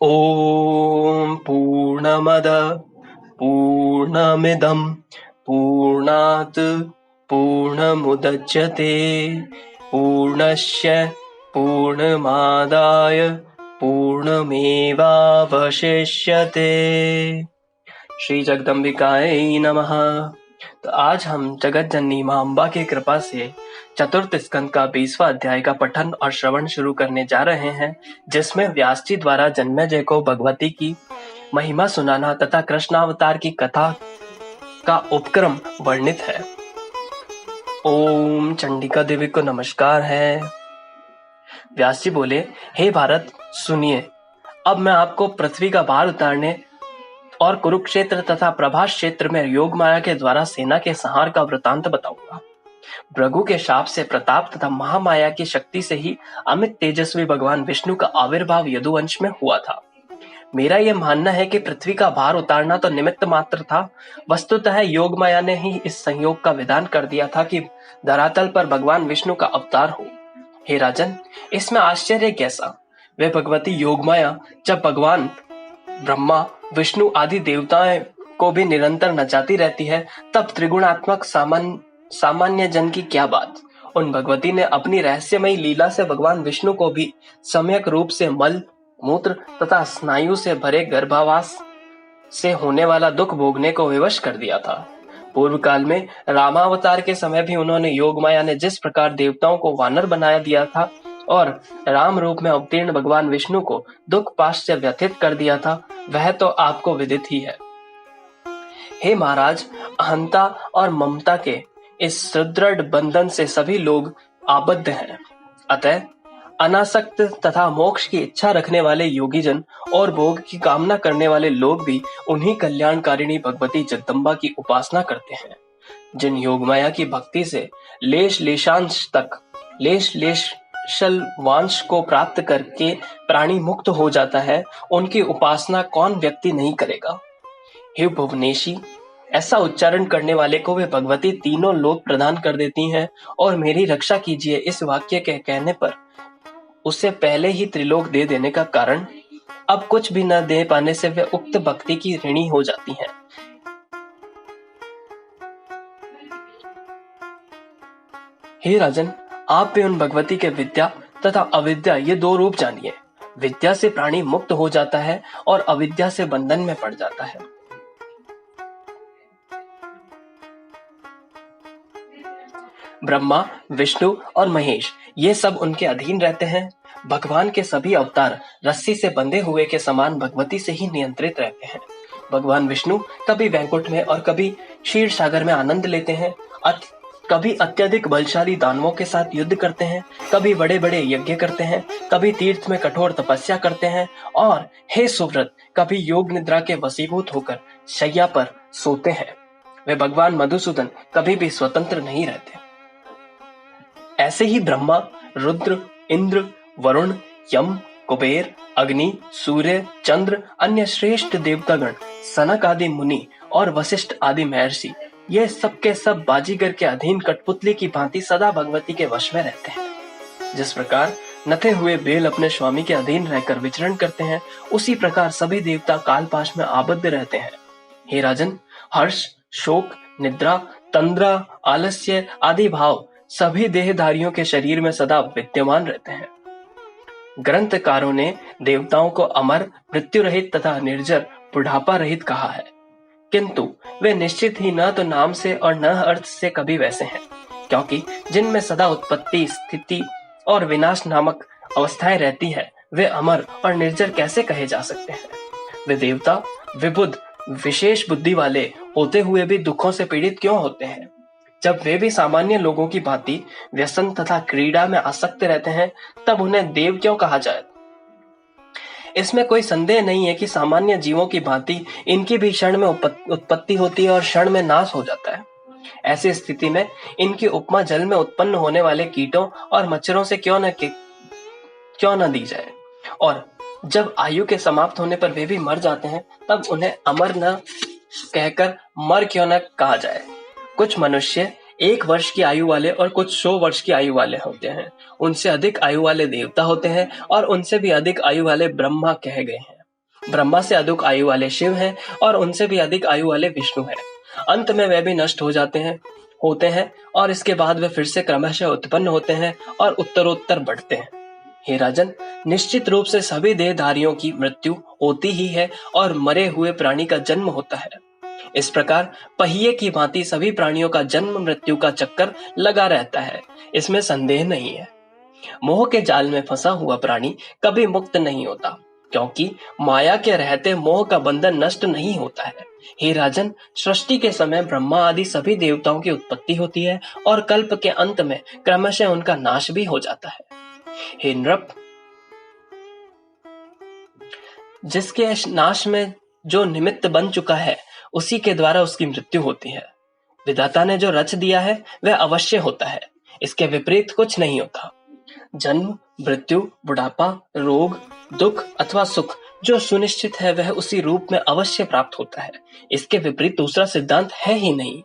ॐ पूर्णमद पूर्णमिदं पूर्णात् पूर्णमुदच्यते पूर्णस्य पूर्णमादाय पूर्णमेवावशिष्यते। श्री जगदम्बिकायै नमः। तो आज हम जगत जननी मां अम्बा की कृपा से चतुर्थ स्कंद का 20वां अध्याय का पठन और श्रवण शुरू करने जा रहे हैं, जिसमें व्यास जी द्वारा जन्मेजय को भगवती की महिमा सुनाना तथा कृष्णावतार की कथा का उपक्रम वर्णित है। ओम चंडिका देवी को नमस्कार है। व्यास जी बोले, हे भारत सुनिए, अब मैं आपको पृथ्वी का भार उतारने और कुरुक्षेत्र तथा प्रभास क्षेत्र में योग माया के द्वारा सेना के संहार का वृतांत बताऊंगा। भृगु के शाप से प्रताप तथा महामाया की शक्ति से ही अमित तेजस्वी भगवान विष्णु का आविर्भाव यदुवंश में हुआ था। मेरा यह मानना है कि पृथ्वी का भार उतारना तो निमित्त मात्र था। वस्तुतः योग माया ने ही इस संयोग का विधान कर दिया था कि धरातल पर भगवान विष्णु का अवतार हो। हे राजन, इसमें आश्चर्य कैसा? वे भगवती योग माया जब भगवान ब्रह्मा विष्णु आदि देवताओं को भी निरंतर नचाती रहती है, तब त्रिगुणात्मक सामान्य जन की क्या बात। उन भगवती ने अपनी रहस्यमयी लीला से भगवान विष्णु को भी सम्यक रूप से मल मूत्र तथा स्नायु से भरे गर्भावास से होने वाला दुख भोगने को विवश कर दिया था। पूर्व काल में रामावतार के समय भी उन्होंने योग माया ने जिस प्रकार देवताओं को वानर बनाया दिया था और राम रूप में अवतीर्ण भगवान विष्णु को दुख पाश से व्यथित कर दिया था, वह तो आपको विदित ही है। हे महाराज, अहंता और ममता के इस सुदृढ़ बंधन से सभी लोग आबद्ध हैं। अतः अनासक्त तथा मोक्ष की इच्छा रखने वाले योगी जन और भोग की कामना करने वाले लोग भी उन्हीं कल्याणकारिणी भगवती जगदम्बा की उपासना करते हैं। जिन योगमाया की भक्ति से लेश वांश को प्राप्त करके प्राणी मुक्त हो जाता है, उनकी उपासना कौन व्यक्ति नहीं करेगा। हे भुवनेशी, ऐसा उच्चारण करने वाले को वे भगवती तीनों लोक प्रदान कर देती हैं और मेरी रक्षा कीजिए इस वाक्य के कहने पर उसे पहले ही त्रिलोक दे देने का कारण अब कुछ भी न दे पाने से वे उक्त भक्ति की ऋणी हो जाती हैं। हे राजन, आप भी उन भगवती के विद्या तथा अविद्या ये दो रूप जानिए। विद्या से प्राणी मुक्त हो जाता है और अविद्या से बंधन में पड़ जाता है। ब्रह्मा, विष्णु और महेश ये सब उनके अधीन रहते हैं। भगवान के सभी अवतार रस्सी से बंधे हुए के समान भगवती से ही नियंत्रित रहते हैं। भगवान विष्णु कभी वैकुंठ में और कभी क्षीर सागर में आनंद लेते हैं। कभी अत्यधिक बलशाली दानवों के साथ युद्ध करते हैं, कभी बड़े बड़े यज्ञ करते हैं, कभी तीर्थ में कठोर तपस्या करते हैं और हे सुव्रत, कभी योग निद्रा के वशीभूत होकर शैया पर सोते हैं। वे भगवान मधुसूदन कभी भी स्वतंत्र नहीं रहते। ऐसे ही ब्रह्मा, रुद्र, इंद्र, वरुण, यम, कुबेर, अग्नि, सूर्य, चंद्र, अन्य श्रेष्ठ देवतागण, सनक आदि मुनि और वशिष्ठ आदि महर्षि, ये सब के सब बाजीगर के अधीन कठपुतली की भांति सदा भगवती के वश में रहते हैं। जिस प्रकार नथे हुए बेल अपने स्वामी के अधीन रहकर विचरण करते हैं, उसी प्रकार सभी देवता कालपाश में आबद्ध रहते हैं। हे राजन, हर्ष, शोक, निद्रा, तंद्रा, आलस्य आदि भाव सभी देहधारियों के शरीर में सदा विद्यमान रहते हैं। ग्रंथकारों ने देवताओं को अमर, मृत्यु रहित तथा निर्जर, बुढ़ापा रहित कहा है, किंतु वे निश्चित ही न तो नाम से और न अर्थ से कभी वैसे हैं, क्योंकि जिनमें सदा उत्पत्ति, स्थिति और विनाश नामक अवस्थाएं रहती है, वे अमर और निर्जर कैसे कहे जा सकते हैं। वे देवता विबुद्ध, विशेष बुद्धि वाले होते हुए भी दुखों से पीड़ित क्यों होते हैं? जब वे भी सामान्य लोगों की भांति व्यसन तथा क्रीड़ा में आसक्त रहते हैं, तब उन्हें देव क्यों कहा जाए? इसमें कोई संदेह नहीं है कि सामान्य जीवों की भांति इनकी भी क्षण में उत्पत्ति होती है और क्षण में नाश हो जाता है। ऐसी स्थिति में इनकी उपमा जल में उत्पन्न होने वाले कीटों और मच्छरों से क्यों न दी जाए। और जब आयु के समाप्त होने पर वे भी मर जाते हैं, तब उन्हें अमर न कहकर मर क्यों न कहा जाए। कुछ मनुष्य 1 वर्ष की आयु वाले और कुछ 100 वर्ष की आयु वाले होते हैं। उनसे अधिक आयु वाले देवता होते हैं और उनसे भी अधिक आयु वाले ब्रह्मा कहे गए हैं। ब्रह्मा से अधिक आयु वाले शिव हैं और उनसे भी अधिक आयु वाले विष्णु हैं। अंत में वे भी नष्ट हो जाते हैं होते हैं और इसके बाद वे फिर से क्रमशः उत्पन्न होते हैं और उत्तरोत्तर बढ़ते हैं। हे राजन, निश्चित रूप से सभी देहधारियों की मृत्यु होती ही है और मरे हुए प्राणी का जन्म होता है। इस प्रकार पहिए की भांति सभी प्राणियों का जन्म मृत्यु का चक्कर लगा रहता है, इसमें संदेह नहीं है। मोह के जाल में फंसा हुआ प्राणी कभी मुक्त नहीं होता, क्योंकि माया के रहते मोह का बंधन नष्ट नहीं होता है। हे राजन, सृष्टि के समय ब्रह्मा आदि सभी देवताओं की उत्पत्ति होती है और कल्प के अंत में क्रमशः उनका नाश भी हो जाता है। हे नृप, जिसके नाश में जो निमित्त बन चुका है उसी के द्वारा उसकी मृत्यु होती है। विधाता ने जो रच दिया है वह अवश्य होता है, इसके विपरीत कुछ नहीं होता। जन्म, मृत्यु, बुढ़ापा, रोग, दुख अथवा सुख जो सुनिश्चित है वह उसी रूप में अवश्य प्राप्त होता है, इसके विपरीत दूसरा सिद्धांत है ही नहीं।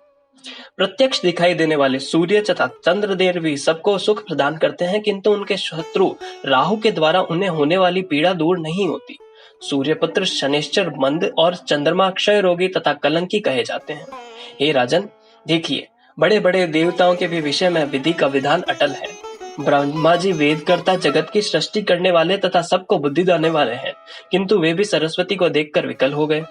प्रत्यक्ष दिखाई देने वाले सूर्य तथा चंद्रदेव भी सबको सुख प्रदान करते हैं, किंतु उनके शत्रु राहु के द्वारा उन्हें होने वाली पीड़ा दूर नहीं होती। सूर्यपुत्र शनिश्चर मंद और चंद्रमा क्षय रोगी तथा कलंकी कहे जाते हैं। हे राजन, देखिए, बड़े बड़े देवताओं के भी विषय में विधि का विधान अटल है। ब्रह्मा जी वेदकर्ता, जगत की सृष्टि करने वाले तथा सबको बुद्धि देने वाले हैं, किंतु वे भी सरस्वती को देखकर विकल हो गए।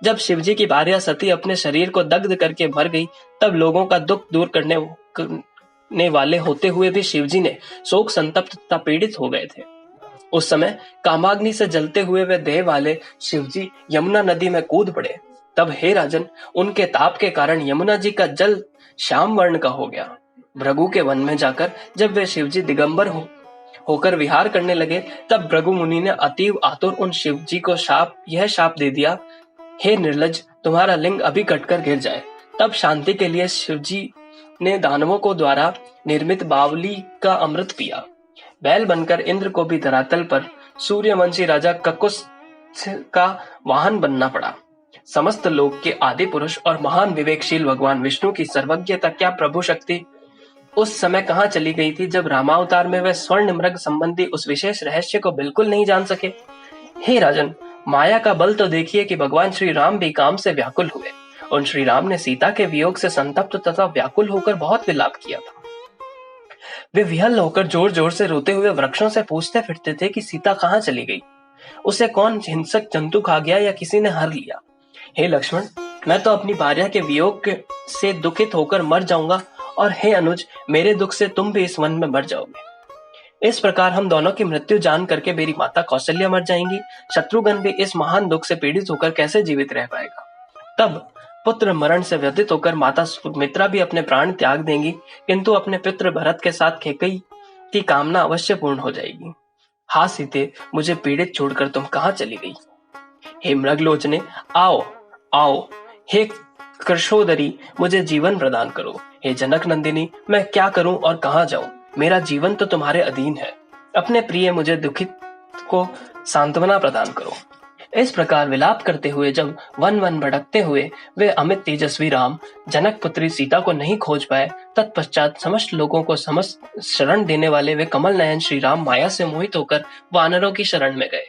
जब शिवजी की भार्या सती अपने शरीर को दग्ध करके मर गई, तब लोगों का दुख दूर करने वाले होते हुए भी शिवजी ने शोक संतप्त तथा पीड़ित हो गए थे। उस समय कामाग्नि से जलते हुए वे देह वाले शिवजी यमुना नदी में कूद पड़े। तब हे राजन, उनके ताप के कारण यमुना जी का जल श्याम वर्ण का हो गया। भृगु के वन में जाकर जब वे शिवजी दिगंबर होकर विहार करने लगे, तब भृगु मुनि ने अतीव आतुर उन शिवजी को यह शाप दे दिया, हे निर्लज, तुम्हारा लिंग अभी कटकर गिर जाए। तब शांति के लिए शिवजी ने दानवों को द्वारा निर्मित बावली का अमृत पिया। बैल बनकर इंद्र को भी धरातल पर सूर्यवंशी राजा ककुस का वाहन बनना पड़ा। समस्त लोक के आदि पुरुष और महान विवेकशील भगवान विष्णु की सर्वज्ञता, क्या प्रभु शक्ति उस समय कहाँ चली गई थी जब रामावतार में वे स्वर्ण मृग संबंधी उस विशेष रहस्य को बिल्कुल नहीं जान सके। हे राजन, माया का बल तो देखिए कि भगवान श्री राम भी काम से व्याकुल हुए। उन श्री राम ने सीता के वियोग से संतप्त तथा व्याकुल होकर बहुत विलाप किया था। वे विहल होकर जोर जोर से रोते हुए वृक्षों से पूछते फिरते थे कि सीता कहाँ चली गई, उसे कौन हिंसक जंतु खा गया या किसी ने हर लिया। हे लक्ष्मण, मैं तो अपनी भार्या के वियोग से दुखित होकर मर जाऊंगा, और हे अनुज, मेरे दुख से तुम भी इस वन में मर जाओगे। इस प्रकार हम दोनों की मृत्यु जान करके मेरी माता कौशल्या मर जाएंगी, शत्रुघ्न भी इस महान दुख से पीड़ित होकर कैसे जीवित रह पाएगा। तब पुत्र मरण से व्यथित होकर माता सुमित्रा भी अपने प्राण त्याग देंगी, किंतु अपने पितृ भरत के साथ कैकेयी की कामना अवश्य पूर्ण हो जाएगी। हा सीते, मुझे पीड़ित छोड़कर तुम कहाँ चली गई। हे मृगलोचने, आओ आओ। हे कृशोदरी, मुझे जीवन प्रदान करो। हे जनक नंदिनी, मैं क्या करूं और कहां जाऊं, मेरा जीवन तो तुम्हारे अधीन है। अपने प्रिय मुझे दुखित को सांत्वना प्रदान करो। इस प्रकार विलाप करते हुए जब वन वन भटकते हुए वे अमित तेजस्वी राम जनक पुत्री सीता को नहीं खोज पाए, तत्पश्चात समस्त लोगों को समस्त शरण देने वाले वे कमल नयन श्री राम माया से मोहित होकर वानरों की शरण में गए।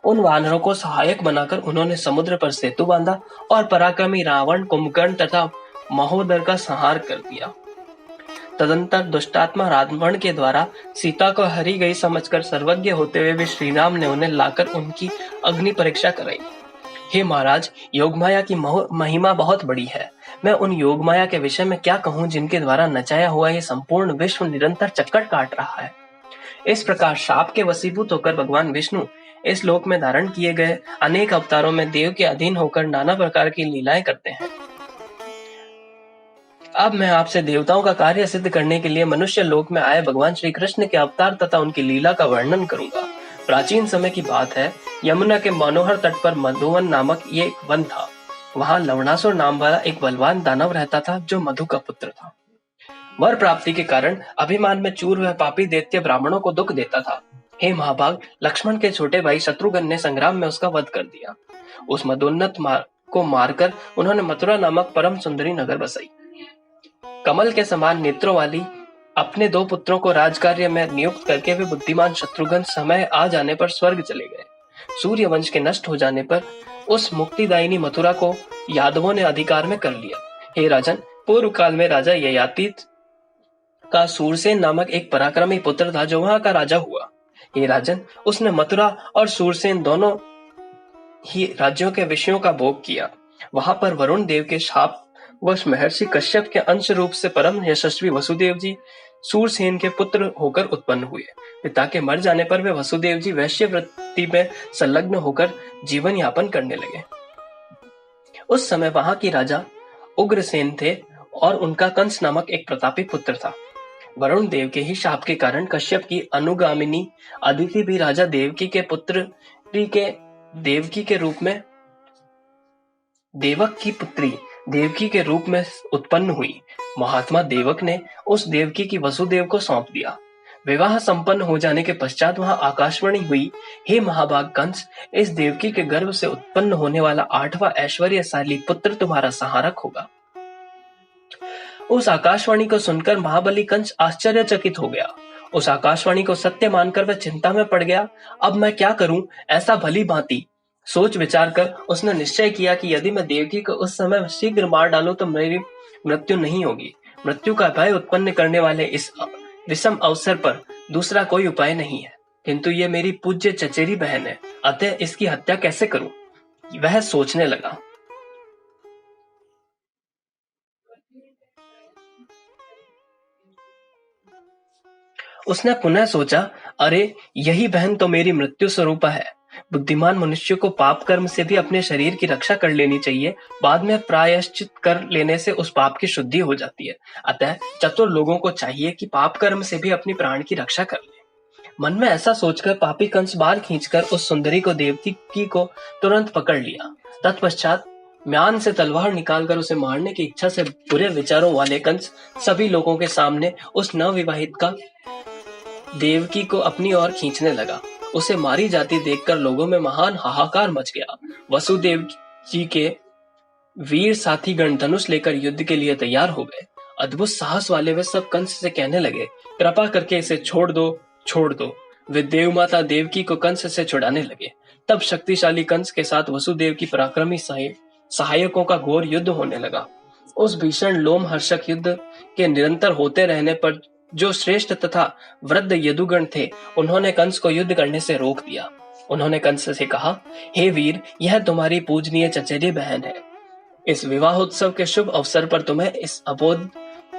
उन वानरों को सहायक बनाकर उन्होंने समुद्र पर सेतु बांधा और पराक्रमी रावण, कुंभकर्ण तथा महोदर का संहार कर दिया। तदंतर दुष्टात्मा रावण के द्वारा सीता को हरी गई समझकर सर्वज्ञ होते हुए भी श्री राम ने उन्हें लाकर उनकी अग्नि परीक्षा कराई। हे महाराज, योगमाया की महिमा बहुत बड़ी है। मैं उन योगमाया के विषय में क्या कहूँ जिनके द्वारा नचाया हुआ ये संपूर्ण विश्व निरंतर चक्कर काट रहा है। इस प्रकार शाप के वशीभूत होकर भगवान विष्णु इस लोक में धारण किए गए अनेक अवतारों में देव के अधीन होकर नाना प्रकार की लीलाएं करते हैं। अब मैं आपसे देवताओं का कार्य सिद्ध करने के लिए मनुष्य लोक में आए भगवान श्री कृष्ण के अवतार तथा उनकी लीला का वर्णन करूंगा। प्राचीन समय की बात है, यमुना के मनोहर तट पर मधुवन नामक ये एक वन था। वहां लवणासुर नाम वाला एक बलवान दानव रहता था, जो मधु का पुत्र था। वर प्राप्ति के कारण अभिमान में चूर वह पापी दैत्य ब्राह्मणों को दुख देता था। हे महाभाग, लक्ष्मण के छोटे भाई शत्रुघ्न ने संग्राम में उसका वध कर दिया। उस मदोन्नत को मारकर उन्होंने मथुरा नामक परम सुंदरी नगर बसाई। कमल के समान नेत्रों वाली अपने 2 पुत्रों को राजकार्य में नियुक्त करके वे बुद्धिमान शत्रुघ्न समय आ जाने पर स्वर्ग चले गए। सूर्य वंश के नष्ट हो जाने पर उस मुक्तिदायिनी मथुरा को यादवों ने अधिकार में कर लिया। हे राजन, पूर्व काल में राजा ययाति का सूरसेन नामक एक पराक्रमी पुत्र था जो वहां का राजा हुआ। हे राजन, उसने मथुरा और सूरसेन दोनों ही राज्यों के विषयों का भोग किया। वहां पर वरुण देव के शाप वश महर्षि कश्यप के अंश रूप से परम यशस्वी वसुदेव जी सूरसेन के पुत्र होकर उत्पन्न हुए। पिता के मर जाने पर वे वसुदेव जी वैश्य वृत्ति में संलग्न होकर जीवन यापन करने लगे। उस समय वहां की राजा उग्रसेन थे और उनका कंस नामक एक प्रतापी पुत्र था। वरुण देव के ही शाप के कारण कश्यप की अनुगामिनी अदिति भी राजा देवकी के पुत्र के देवकी के रूप में देवक की पुत्री देवकी के रूप में उत्पन्न हुई। महात्मा देवक ने उस देवकी की वसुदेव को सौंप दिया। विवाह संपन्न हो जाने के पश्चात वहां आकाशवाणी हुई, हे महाभाग कंस, इस देवकी के गर्भ से उत्पन्न होने वाला 8वां ऐश्वर्यशाली पुत्र तुम्हारा सहारक होगा। उस आकाशवाणी को सुनकर महाबली कंस आश्चर्यचकित हो गया। उस आकाशवाणी को सत्य मानकर वह चिंता में पड़ गया। अब मैं क्या करूं? ऐसा भली भांति सोच विचार कर उसने निश्चय किया कि यदि मैं देवकी को उस समय शीघ्र मार डालूं तो मेरी मृत्यु नहीं होगी। मृत्यु का भय उत्पन्न करने वाले इस विषम अवसर पर दूसरा कोई उपाय नहीं है, किंतु ये मेरी पूज्य चचेरी बहन है, अतः इसकी हत्या कैसे करूं? वह सोचने लगा। उसने पुनः सोचा, अरे यही बहन तो मेरी मृत्यु स्वरूपा है। बुद्धिमान मनुष्य को पाप कर्म से भी अपने शरीर की रक्षा कर लेनी चाहिए, बाद में प्रायश्चित कर लेने से उस पाप की शुद्धि हो जाती है। अतः चतुर लोगों को चाहिए कि पाप कर्म से भी अपनी प्राण की रक्षा कर ले। मन में ऐसा सोचकर पापी कंस बाल खींचकर उस सुंदरी को देवकी को तुरंत पकड़ लिया। तत्पश्चात म्यान से तलवार निकालकर उसे मारने की इच्छा से बुरे विचारों वाले कंस सभी लोगों के सामने उस नवविवाहित का देवकी को अपनी ओर खींचने लगा। उसे मारी जाती देखकर लोगों में महान हाहाकार मच गया। वसुदेव जी के वीर साथी गण धनुष लेकर युद्ध के लिए तैयार हो गए। अद्भुत साहस वाले वे सब कंस से कहने लगे, कृपा करके इसे छोड़ दो, छोड़ दो। वे देव माता देवकी को कंस से छुड़ाने लगे। तब शक्तिशाली कंस के साथ वसुदेव की पराक्रमी सहायकों का घोर युद्ध होने लगा। उस भीषण लोमहर्षक युद्ध के निरंतर होते रहने पर जो श्रेष्ठ तथा वृद्ध यदुगण थे, उन्होंने कंस को युद्ध करने से रोक दिया। उन्होंने कंस से कहा, हे वीर, यह तुम्हारी पूजनीय चचेरी बहन है। इस विवाह उत्सव के शुभ अवसर पर तुम्हें इस अबोध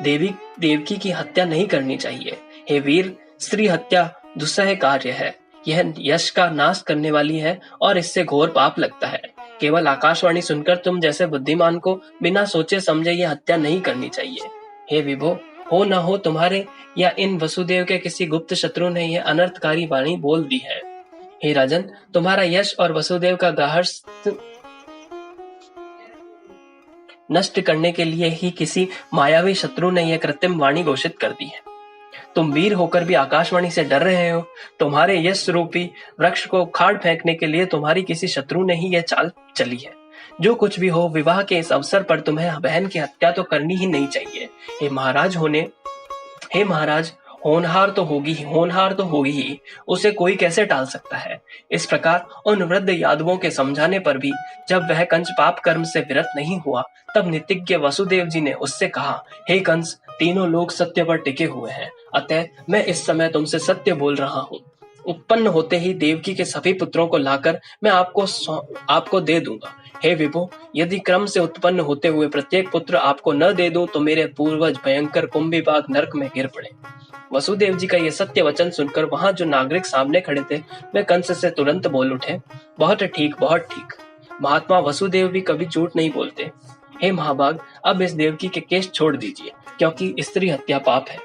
देवकी की हत्या नहीं करनी चाहिए। हे वीर, स्त्री हत्या दुस्सह कार्य है। यह यश का नाश करने वाली है और इससे घोर पाप लगता है। केवल आकाशवाणी सुनकर तुम जैसे बुद्धिमान को बिना सोचे समझे यह हत्या नहीं करनी चाहिए। हे विभो, हो न हो तुम्हारे या इन वसुदेव के किसी गुप्त शत्रु ने यह अनर्थकारी वाणी बोल दी है। हे राजन, तुम्हारा यश और वसुदेव का गार्हस्थ्य नष्ट करने के लिए ही किसी मायावी शत्रु ने यह कृत्रिम वाणी घोषित कर दी है। तुम वीर होकर भी आकाशवाणी से डर रहे हो। तुम्हारे यश रूपी वृक्ष को उखाड़ फेंकने के लिए तुम्हारी किसी शत्रु ने ही यह चाल चली है। जो कुछ भी हो, विवाह के इस अवसर पर तुम्हें बहन की हत्या तो करनी ही नहीं चाहिए। हे महाराज, होनहार तो होगी ही, उसे कोई कैसे टाल सकता है। इस प्रकार उन वृद्ध यादवों के समझाने पर भी जब वह कंस पाप कर्म से विरत नहीं हुआ, तब नीतिज्ञ वसुदेव जी ने उससे कहा, हे कंस, तीनों लोग सत्य पर टिके हुए हैं, अतः मैं इस समय तुमसे सत्य बोल रहा हूँ। उत्पन्न होते ही देवकी के सभी पुत्रों को लाकर मैं आपको दे दूंगा। हे विभो, यदि क्रम से उत्पन्न होते हुए प्रत्येक पुत्र आपको न दे दूं तो मेरे पूर्वज भयंकर कुंभीपाक नरक में गिर पड़े। वसुदेव जी का यह सत्य वचन सुनकर वहां जो नागरिक सामने खड़े थे, वे कंस से तुरंत बोल उठे, बहुत ठीक, बहुत ठीक। महात्मा वसुदेव भी कभी झूठ नहीं बोलते। हे महाभाग, अब इस देवकी के केस छोड़ दीजिए, क्योंकि स्त्री हत्या पाप है।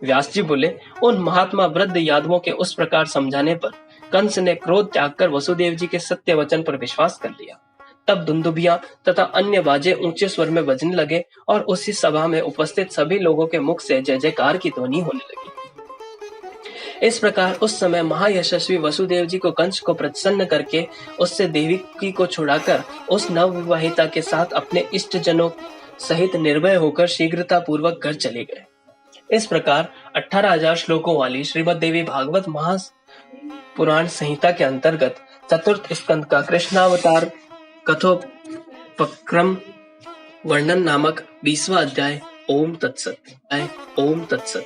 व्यास जी बोले, उन महात्मा वृद्ध यादवों के उस प्रकार समझाने पर कंस ने क्रोध त्याग कर वसुदेव जी के सत्य वचन पर विश्वास कर लिया। तब दुंदुभियां तथा अन्य बाजे ऊंचे स्वर में बजने लगे और उसी सभा में उपस्थित सभी लोगों के मुख से जय जयकार की ध्वनि होने लगी। इस प्रकार उस समय महायशस्वी वसुदेव जी को कंस को प्रसन्न करके उससे देवकी को छुड़ाकर उस नवविवाहिता के साथ अपने इष्ट जनों सहित निर्भय होकर शीघ्रता पूर्वक घर चले गए। इस प्रकार 18,000 श्लोकों वाली श्रीमद् देवी भागवत महापुराण संहिता के अंतर्गत चतुर्थ स्कंद का कृष्णावतार कथोपक्रम वर्णन नामक 20वां अध्याय। ओम तत्सत। ओम तत्सत।